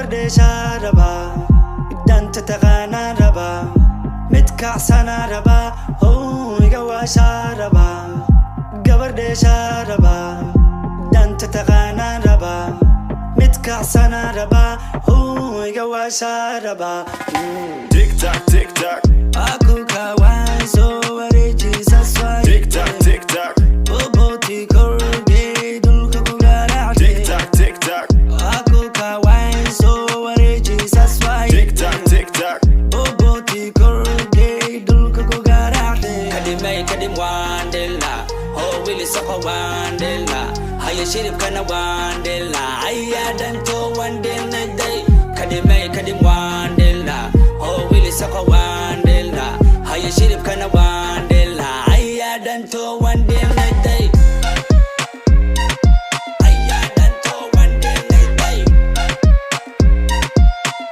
قبردي شاربا إدان تتغانا ربا متكعسانا ربا هو يقوى شاربا قبردي شاربا إدان تتغانا ربا متكعسانا ربا هو يقوى شاربا Tick tock, tick tock. Aku kawan so wariji saswai Tick tock, tick tock. Boboti korge dul kakugarate Tick tock, tick tock. Aku kawan so wariji saswai Tick tock, tick tock. Boboti korge dul kakugarate Kadimay kadim wandela ho wili soko wandela haye shirif kana wandela ayadan to wandela day kadimay kadim wandela ho wili soko wandela haye shirif kana wandela ayadan to wandela day ayadan to wandela day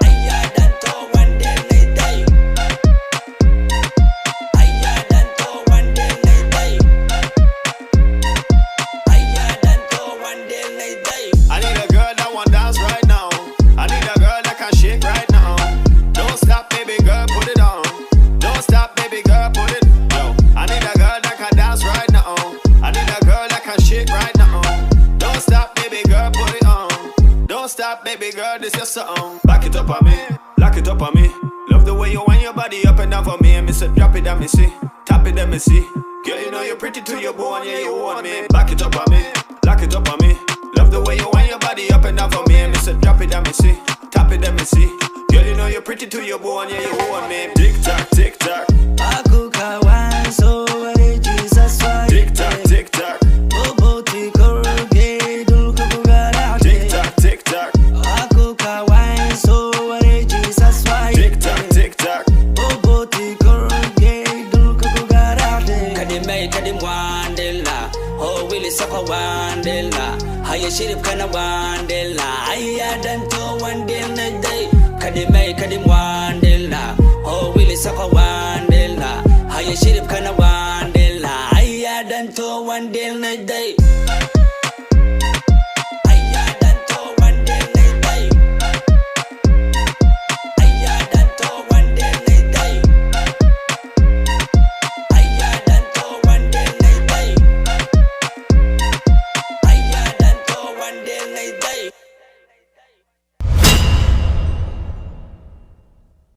ayadan to wandela day ayadan to wandela day ayadan to wandela day I need a girl that want dance right now. I need a girl that can shake right now. Don't stop, baby girl, put it on. Don't stop, baby girl, put it. Yo, I need a girl that can dance right now. I need a girl that can shake right now. Don't stop, baby girl, put it on. Don't stop, baby girl, this your song. Back it up on me, lock it up on me. Love the way you wind your body up and down for me. And me say drop it, let me see. Tap it, let me see. Girl, you know you're pretty to your bone, yeah, you want me. Back it up on me, lock it up on me. Love the way you wind your body up and down for me. And me say drop it, let me see. Tap it, let me see. Girl, you know you're pretty to your bone, yeah, you want me. Tick tock, tick tock. Aku kawan so wariji saswai Tick tock, tick tock. Boboti korge dul kakugarate Tick tock, tick tock. Aku kawan so wariji saswai Tick tock, tick tock. Boboti korge dul kakugarate kadimay kadim wandela ho wili soko wandela haye shirif kana wandela ayadan to wandela day kadimay kadim wandela ho wili soko